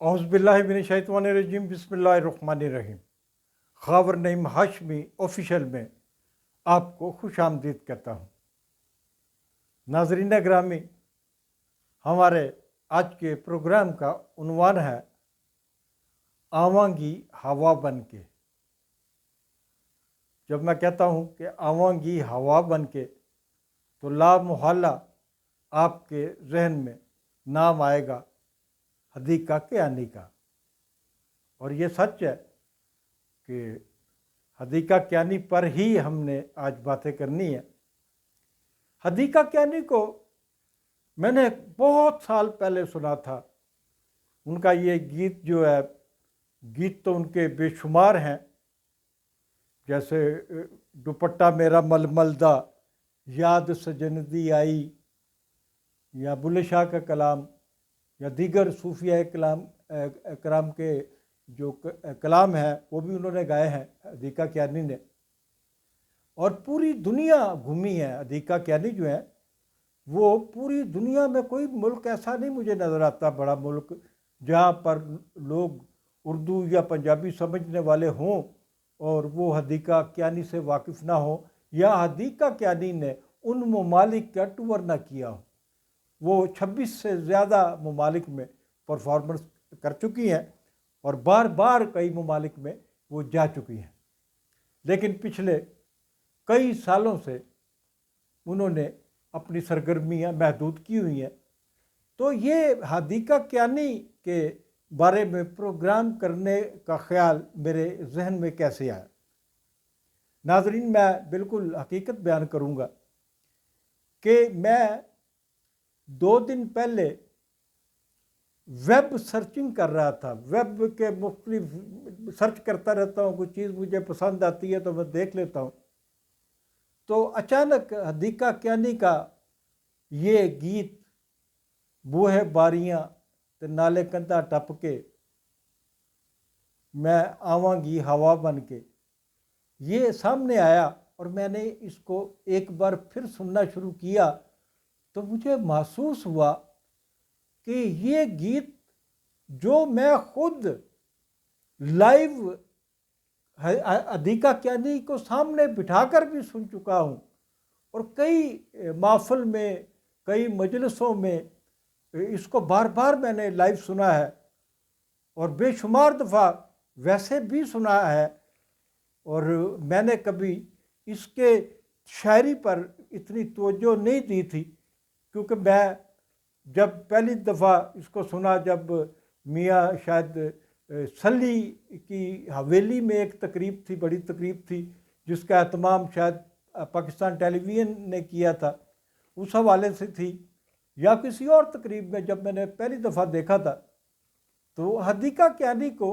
اعوذ باللہ من الشیطان الرجیم، بسم اللہ الرحمن الرحیم۔ خاور نعیم ہاشمی آفیشیل میں آپ کو خوش آمدید کہتا ہوں۔ ناظرین گرامی، ہمارے آج کے پروگرام کا عنوان ہے آواں گی ہوا بن کے۔ جب میں کہتا ہوں کہ آواں گی ہوا بن کے تو لا محالہ آپ کے ذہن میں نام آئے گا حدیقہ کیانی کا۔ اور یہ سچ ہے کہ حدیقہ کیانی پر ہی ہم نے آج باتیں کرنی ہے۔ حدیقہ کیانی کو میں نے بہت سال پہلے سنا تھا۔ ان کا یہ گیت جو ہے، گیت تو ان کے بے شمار ہیں، جیسے دوپٹہ میرا ململ دا، یاد سجندی آئی، یا بلے شاہ کا کلام، یا دیگر صوفیہ کرام کے جو کلام ہیں وہ بھی انہوں نے گائے ہیں حدیقہ کیانی نے۔ اور پوری دنیا گھومی ہے حدیقہ کیانی جو ہے، وہ پوری دنیا میں کوئی ملک ایسا نہیں مجھے نظر آتا، بڑا ملک، جہاں پر لوگ اردو یا پنجابی سمجھنے والے ہوں اور وہ حدیقہ کیانی سے واقف نہ ہوں، یا حدیقہ کیانی نے ان ممالک کا ٹور نہ کیا ہو۔ وہ 26 سے زیادہ ممالک میں پرفارمنس کر چکی ہیں اور بار بار کئی ممالک میں وہ جا چکی ہیں، لیکن پچھلے کئی سالوں سے انہوں نے اپنی سرگرمیاں محدود کی ہوئی ہیں۔ تو یہ حدیقہ کیانی کے بارے میں پروگرام کرنے کا خیال میرے ذہن میں کیسے آیا؟ ناظرین، میں بالکل حقیقت بیان کروں گا کہ میں 2 دن پہلے ویب سرچنگ کر رہا تھا۔ ویب کے مختلف سرچ کرتا رہتا ہوں، کوئی چیز مجھے پسند آتی ہے تو میں دیکھ لیتا ہوں۔ تو اچانک حدیقہ کیانی کا یہ گیت بوہے باریاں تے نالے کندا ٹپ کے میں آواں گی ہوا بن کے، یہ سامنے آیا اور میں نے اس کو ایک بار پھر سننا شروع کیا تو مجھے محسوس ہوا کہ یہ گیت جو میں خود لائیو حدیقہ کیانی کو سامنے بٹھا کر بھی سن چکا ہوں، اور کئی محفل میں، کئی مجلسوں میں اس کو بار بار میں نے لائیو سنا ہے، اور بے شمار دفعہ ویسے بھی سنا ہے، اور میں نے کبھی اس کے شاعری پر اتنی توجہ نہیں دی تھی، کیونکہ میں جب پہلی دفعہ اس کو سنا، جب میاں شاید سلی کی حویلی میں ایک تقریب تھی، بڑی تقریب تھی، جس کا اہتمام شاید پاکستان ٹیلی ویژن نے کیا تھا، اس حوالے سے تھی، یا کسی اور تقریب میں جب میں نے پہلی دفعہ دیکھا تھا، تو حدیقہ کیانی کو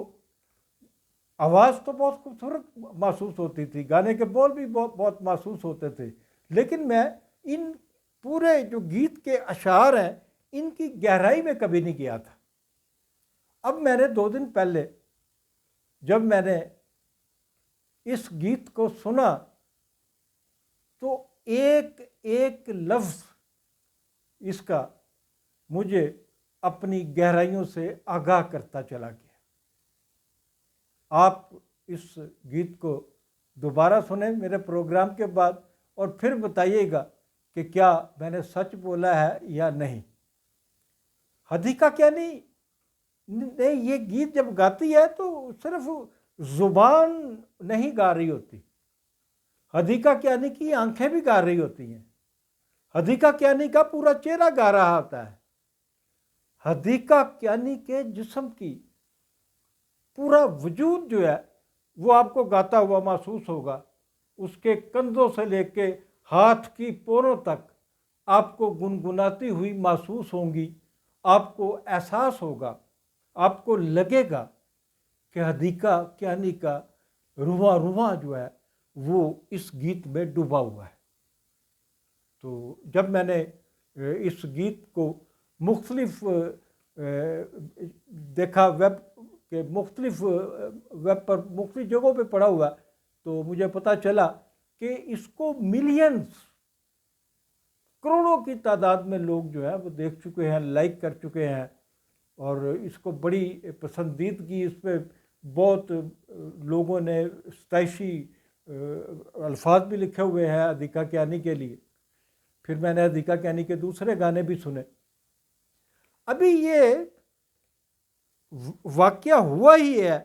آواز تو بہت خوبصورت محسوس ہوتی تھی، گانے کے بول بھی بہت محسوس ہوتے تھے، لیکن میں ان پورے جو گیت کے اشعار ہیں ان کی گہرائی میں کبھی نہیں گیا تھا۔ اب میں نے 2 دن پہلے جب میں نے اس گیت کو سنا تو ایک ایک لفظ اس کا مجھے اپنی گہرائیوں سے آگاہ کرتا چلا گیا۔ آپ اس گیت کو دوبارہ سنیں میرے پروگرام کے بعد، اور پھر بتائیے گا کہ کیا میں نے سچ بولا ہے یا نہیں۔ حدیقہ کیانی نے یہ گیت جب گاتی ہے تو صرف زبان نہیں گا رہی ہوتی، حدیقہ کیانی کی آنکھیں بھی گا رہی ہوتی ہیں، حدیقہ کیانی کا پورا چہرہ گا رہا ہوتا ہے، حدیقہ کیانی کے جسم کی پورا وجود جو ہے وہ آپ کو گاتا ہوا محسوس ہوگا، اس کے کندھوں سے لے کے ہاتھ کی پوروں تک آپ کو گنگناتی ہوئی محسوس ہوں گی، آپ کو احساس ہوگا، آپ کو لگے گا کہ حدیقہ کیانی کا رواں رواں جو ہے وہ اس گیت میں ڈوبا ہوا ہے۔ تو جب میں نے اس گیت کو مختلف دیکھا، ویب کے مختلف ویب پر مختلف جگہوں پہ پڑھا ہوا، تو مجھے پتہ چلا کہ اس کو ملینز، کروڑوں کی تعداد میں لوگ جو ہے وہ دیکھ چکے ہیں، لائک کر چکے ہیں، اور اس کو بڑی پسندیدگی، اس پہ بہت لوگوں نے ستائشی الفاظ بھی لکھے ہوئے ہیں ادھیکا کیانی کے لیے۔ پھر میں نے ادھیکا کیانی کے دوسرے گانے بھی سنے۔ ابھی یہ واقعہ ہوا ہی ہے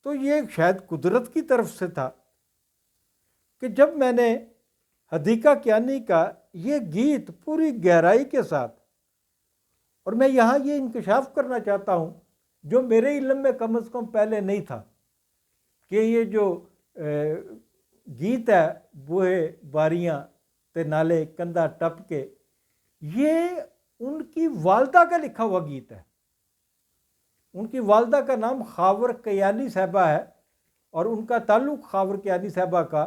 تو یہ شاید قدرت کی طرف سے تھا کہ جب میں نے ادھیکا کیانی کا یہ گیت پوری گہرائی کے ساتھ، اور میں یہاں یہ انکشاف کرنا چاہتا ہوں جو میرے علم میں کم از کم پہلے نہیں تھا، کہ یہ جو گیت ہے بوہے باریاں تے نالے کندھا ٹپ کے، یہ ان کی والدہ کا لکھا ہوا گیت ہے۔ ان کی والدہ کا نام خاور کیانی صاحبہ ہے، اور ان کا تعلق خاور کیانی صاحبہ کا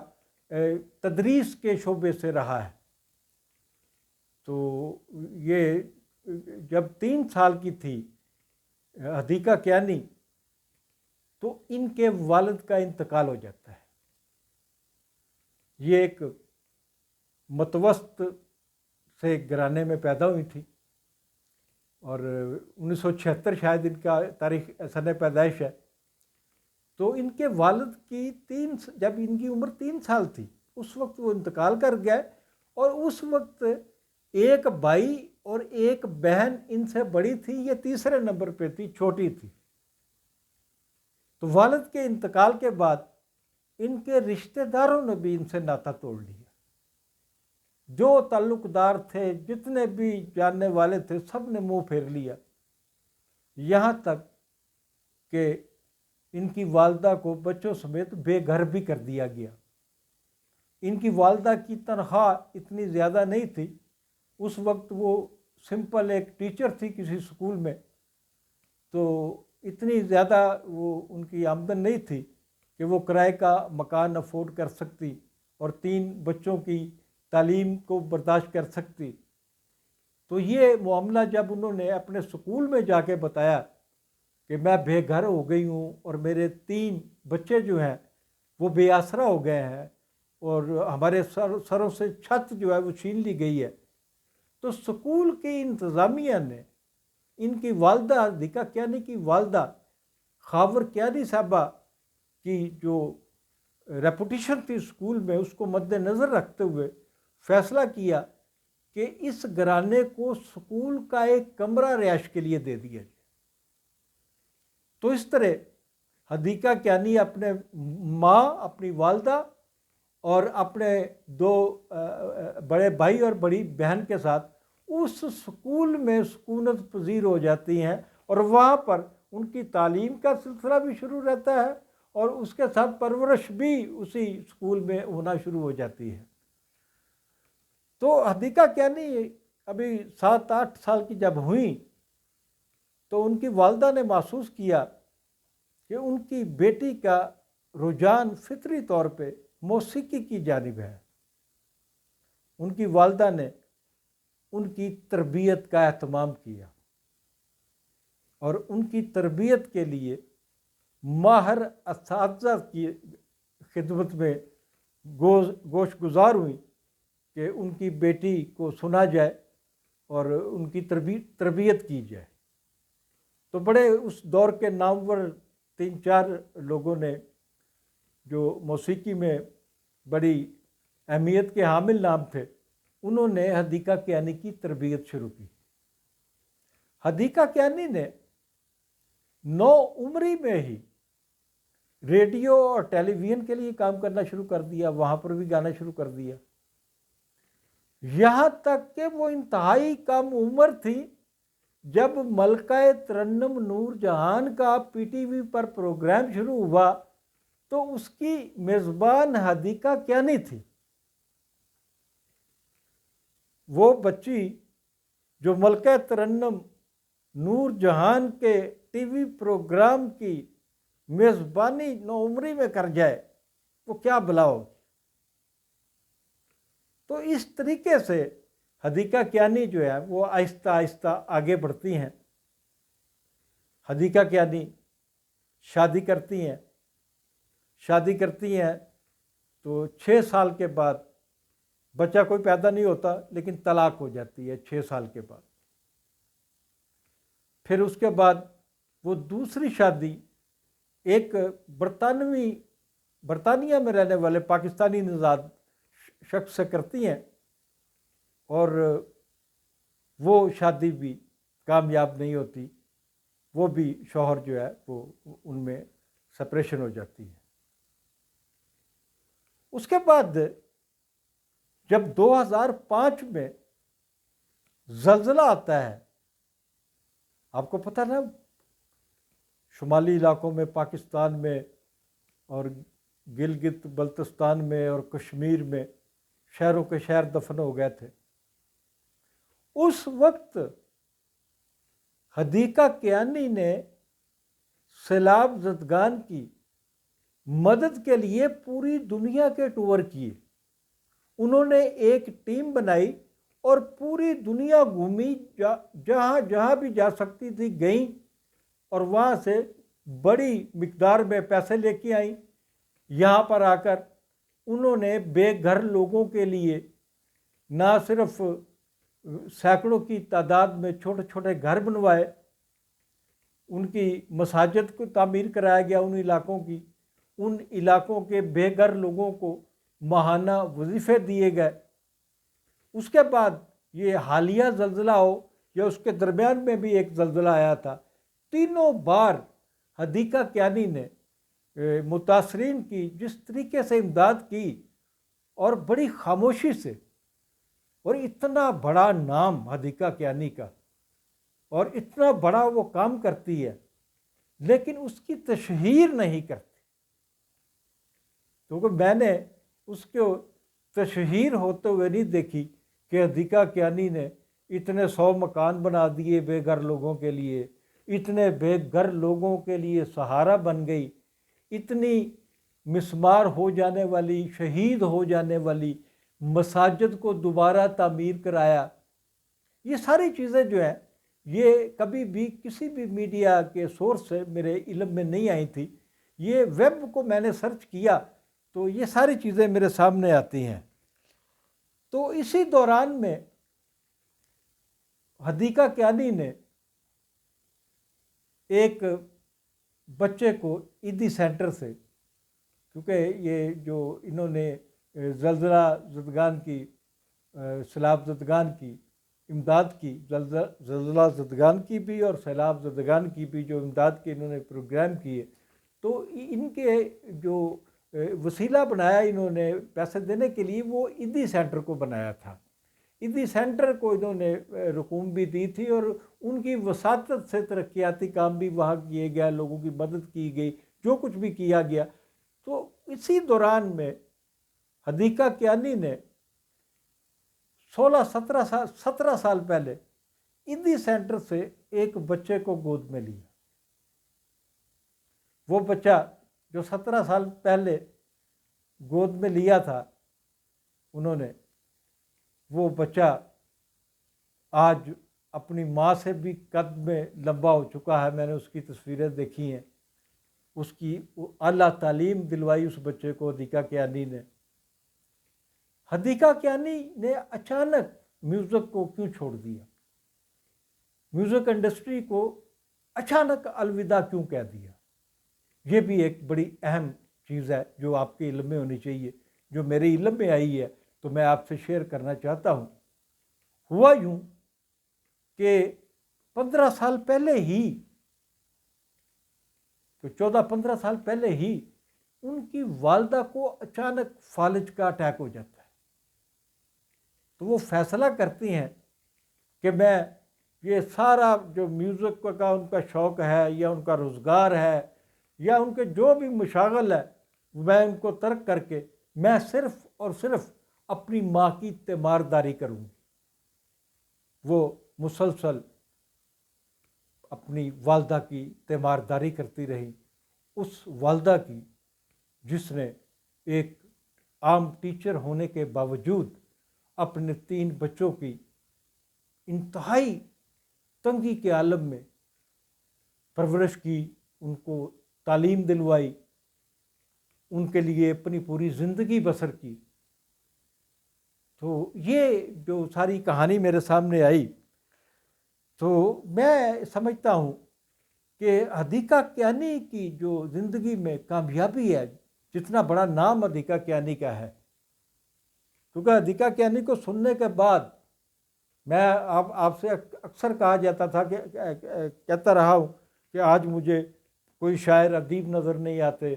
تدریس کے شعبے سے رہا ہے۔ تو یہ جب 3 سال کی تھی ادھیکا کیانی تو ان کے والد کا انتقال ہو جاتا ہے۔ یہ ایک متوسط سے گھرانے میں پیدا ہوئی تھی، اور 1976 شاید ان کا تاریخ سن پیدائش ہے۔ تو ان کے والد کی جب ان کی عمر 3 سال تھی اس وقت وہ انتقال کر گئے، اور اس وقت ایک بھائی اور ایک بہن ان سے بڑی تھی، یہ تیسرے نمبر پہ تھی، چھوٹی تھی۔ تو والد کے انتقال کے بعد ان کے رشتہ داروں نے بھی ان سے ناطا توڑ لیا۔ جو تعلق دار تھے، جتنے بھی جاننے والے تھے، سب نے منہ پھیر لیا، یہاں تک کہ ان کی والدہ کو بچوں سمیت بے گھر بھی کر دیا گیا۔ ان کی والدہ کی تنخواہ اتنی زیادہ نہیں تھی، اس وقت وہ سمپل ایک ٹیچر تھی کسی اسکول میں، تو اتنی زیادہ وہ ان کی آمدن نہیں تھی کہ وہ کرائے کا مکان افورڈ کر سکتی اور 3 بچوں کی تعلیم کو برداشت کر سکتی۔ تو یہ معاملہ جب انہوں نے اپنے اسکول میں جا کے بتایا کہ میں بے گھر ہو گئی ہوں اور میرے 3 بچے جو ہیں وہ بے آسرا ہو گئے ہیں، اور ہمارے سروں سے چھت جو ہے وہ چھین لی گئی ہے، تو اسکول کی انتظامیہ نے ان کی والدہ ادھیکا کیانی کی والدہ خاور کیانی صاحبہ کی جو ریپوٹیشن تھی اسکول میں، اس کو مد نظر رکھتے ہوئے فیصلہ کیا کہ اس گھرانے کو اسکول کا ایک کمرہ رہائش کے لیے دے دیا جائے۔ تو اس طرح ادھیکا کیانی اپنے ماں، اپنی والدہ اور اپنے 2 بڑے بھائی اور بڑی بہن کے ساتھ اس اسکول میں سکونت پذیر ہو جاتی ہیں، اور وہاں پر ان کی تعلیم کا سلسلہ بھی شروع رہتا ہے، اور اس کے ساتھ پرورش بھی اسی اسکول میں ہونا شروع ہو جاتی ہے۔ تو ادھیکا کیانی ابھی 7-8 سال کی جب ہوئیں تو ان کی والدہ نے محسوس کیا کہ ان کی بیٹی کا رجحان فطری طور پہ موسیقی کی جانب ہے۔ ان کی والدہ نے ان کی تربیت کا اہتمام کیا، اور ان کی تربیت کے لیے ماہر اساتذہ کی خدمت میں گوش گزار ہوئی کہ ان کی بیٹی کو سنا جائے اور ان کی تربیت کی جائے۔ تو بڑے اس دور کے نامور 3-4 لوگوں نے جو موسیقی میں بڑی اہمیت کے حامل نام تھے، انہوں نے ادھیکا کیانی کی تربیت شروع کی۔ ادھیکا کیانی نے 9 عمری میں ہی ریڈیو اور ٹیلی ویژن کے لیے کام کرنا شروع کر دیا، وہاں پر بھی گانا شروع کر دیا، یہاں تک کہ وہ انتہائی کم عمر تھی جب ملکہ ترنم نور جہان کا پی ٹی وی پر پروگرام شروع ہوا تو اس کی میزبان ادھیکا کیانی تھی۔ وہ بچی جو ملکہ ترنم نور جہان کے ٹی وی پروگرام کی میزبانی 9 عمری میں کر جائے، وہ کیا بلا ہوگی۔ تو اس طریقے سے ادھیکا کیانی جو ہے وہ آہستہ آہستہ آگے بڑھتی ہیں۔ ادھیکا کیانی شادی کرتی ہیں تو 6 سال کے بعد بچہ کوئی پیدا نہیں ہوتا، لیکن طلاق ہو جاتی ہے 6 سال کے بعد۔ پھر اس کے بعد وہ دوسری شادی ایک برطانیہ میں رہنے والے پاکستانی نژاد شخص سے کرتی ہیں، اور وہ شادی بھی کامیاب نہیں ہوتی، وہ بھی شوہر جو ہے وہ ان میں سپریشن ہو جاتی ہے۔ اس کے بعد جب 2005 میں زلزلہ آتا ہے، آپ کو پتہ نا، شمالی علاقوں میں، پاکستان میں اور گلگت بلتستان میں اور کشمیر میں شہروں کے شہر دفن ہو گئے تھے۔ اس وقت حدیقہ کیانی نے سیلاب زدگان کی مدد کے لیے پوری دنیا کے ٹور کیے۔ انہوں نے ایک ٹیم بنائی اور پوری دنیا گھومی، جہاں جہاں بھی جا سکتی تھی گئیں، اور وہاں سے بڑی مقدار میں پیسے لے کے آئیں۔ یہاں پر آ کر انہوں نے بے گھر لوگوں کے لیے نہ صرف سینکڑوں کی تعداد میں چھوٹے چھوٹے گھر بنوائے، ان کی مساجد کو تعمیر کرایا گیا، ان علاقوں کے بے گھر لوگوں کو ماہانہ وظیفے دیے گئے۔ اس کے بعد یہ حالیہ زلزلہ ہو یا اس کے درمیان میں بھی ایک زلزلہ آیا تھا، تینوں بار حدیقہ کیانی نے متاثرین کی جس طریقے سے امداد کی، اور بڑی خاموشی سے، اور اتنا بڑا نام حدیقہ کیانی کا، اور اتنا بڑا وہ کام کرتی ہے، لیکن اس کی تشہیر نہیں کرتی، کیونکہ میں نے اس کو تشہیر ہوتے ہوئے نہیں دیکھی کہ حدیقہ کیانی نے اتنے 100 مکان بنا دیے بے گھر لوگوں کے لیے، اتنے بے گھر لوگوں کے لیے سہارا بن گئی، اتنی مسمار ہو جانے والی، شہید ہو جانے والی مساجد کو دوبارہ تعمیر کرایا۔ یہ ساری چیزیں جو ہیں یہ کبھی بھی کسی بھی میڈیا کے سورس سے میرے علم میں نہیں آئی تھی۔ یہ ویب کو میں نے سرچ کیا تو یہ ساری چیزیں میرے سامنے آتی ہیں۔ تو اسی دوران میں حدیقہ کیانی نے ایک بچے کو عیدی سینٹر سے، کیونکہ یہ جو انہوں نے زلزلہ زدگان کی، سیلاب زدگان کی امداد کی، زلزلہ زدگان کی بھی اور سیلاب زدگان کی بھی جو امداد کے انہوں نے پروگرام کیے، تو ان کے جو وسیلہ بنایا انہوں نے پیسے دینے کے لیے، وہ عیدی سینٹر کو بنایا تھا۔ عیدی سینٹر کو انہوں نے رقوم بھی دی تھی، اور ان کی وساطت سے ترقیاتی کام بھی وہاں کیے گیا، لوگوں کی مدد کی گئی، جو کچھ بھی کیا گیا۔ تو اسی دوران میں حدیقہ کیانی نے 17 سال پہلے عیدی سینٹر سے ایک بچے کو گود میں لیا۔ وہ بچہ جو 17 سال پہلے گود میں لیا تھا انہوں نے، وہ بچہ آج اپنی ماں سے بھی قد میں لمبا ہو چکا ہے۔ میں نے اس کی تصویریں دیکھی ہیں، اس کی اعلیٰ تعلیم دلوائی اس بچے کو حدیقہ کیانی نے۔ حدیقہ کیانی نے اچانک میوزک کو کیوں چھوڑ دیا؟ میوزک انڈسٹری کو اچانک الوداع کیوں کہہ دیا؟ یہ بھی ایک بڑی اہم چیز ہے جو آپ کے علم میں ہونی چاہیے، جو میرے علم میں آئی ہے تو میں آپ سے شیئر کرنا چاہتا ہوں۔ ہوا یوں کہ 15 سال پہلے ہی، تو 14-15 سال پہلے ہی ان کی والدہ کو اچانک فالج کا اٹیک ہو جاتا ہے۔ تو وہ فیصلہ کرتی ہیں کہ میں یہ سارا جو میوزک کا ان کا شوق ہے یا ان کا روزگار ہے یا ان کے جو بھی مشاغل ہے، میں ان کو ترک کر کے میں صرف اور صرف اپنی ماں کی تیمارداری کروں گی۔ وہ مسلسل اپنی والدہ کی تیمارداری کرتی رہی، اس والدہ کی جس نے ایک عام ٹیچر ہونے کے باوجود اپنے 3 بچوں کی انتہائی تنگی کے عالم میں پرورش کی، ان کو تعلیم دلوائی، ان کے لیے اپنی پوری زندگی بسر کی۔ تو یہ جو ساری کہانی میرے سامنے آئی تو میں سمجھتا ہوں کہ حدیقہ کیانی کی جو زندگی میں کامیابی ہے، جتنا بڑا نام حدیقہ کیانی کا ہے، کیونکہ حدیقہ کیانی کو سننے کے بعد میں آپ سے اکثر کہا جاتا تھا کہ کہتا رہا ہوں کہ آج مجھے کوئی شاعر ادیب نظر نہیں آتے،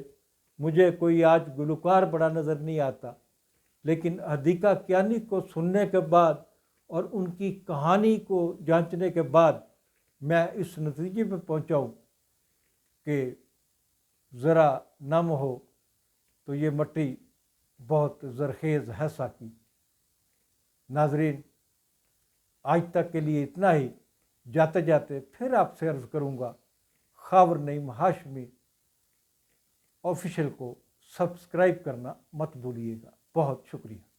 مجھے کوئی آج گلوکار بڑا نظر نہیں آتا، لیکن حدیقہ کیانی کو سننے کے بعد اور ان کی کہانی کو جانچنے کے بعد میں اس نتیجے پہ پہنچا ہوں کہ ذرا نم ہو تو یہ مٹی بہت زرخیز ہے ساقی۔ ناظرین، آج تک کے لیے اتنا ہی۔ جاتے جاتے پھر آپ سے عرض کروں گا، خاور نعیم ہاشمی آفیشیل کو سبسکرائب کرنا مت بھولیے گا۔ بہت شکریہ۔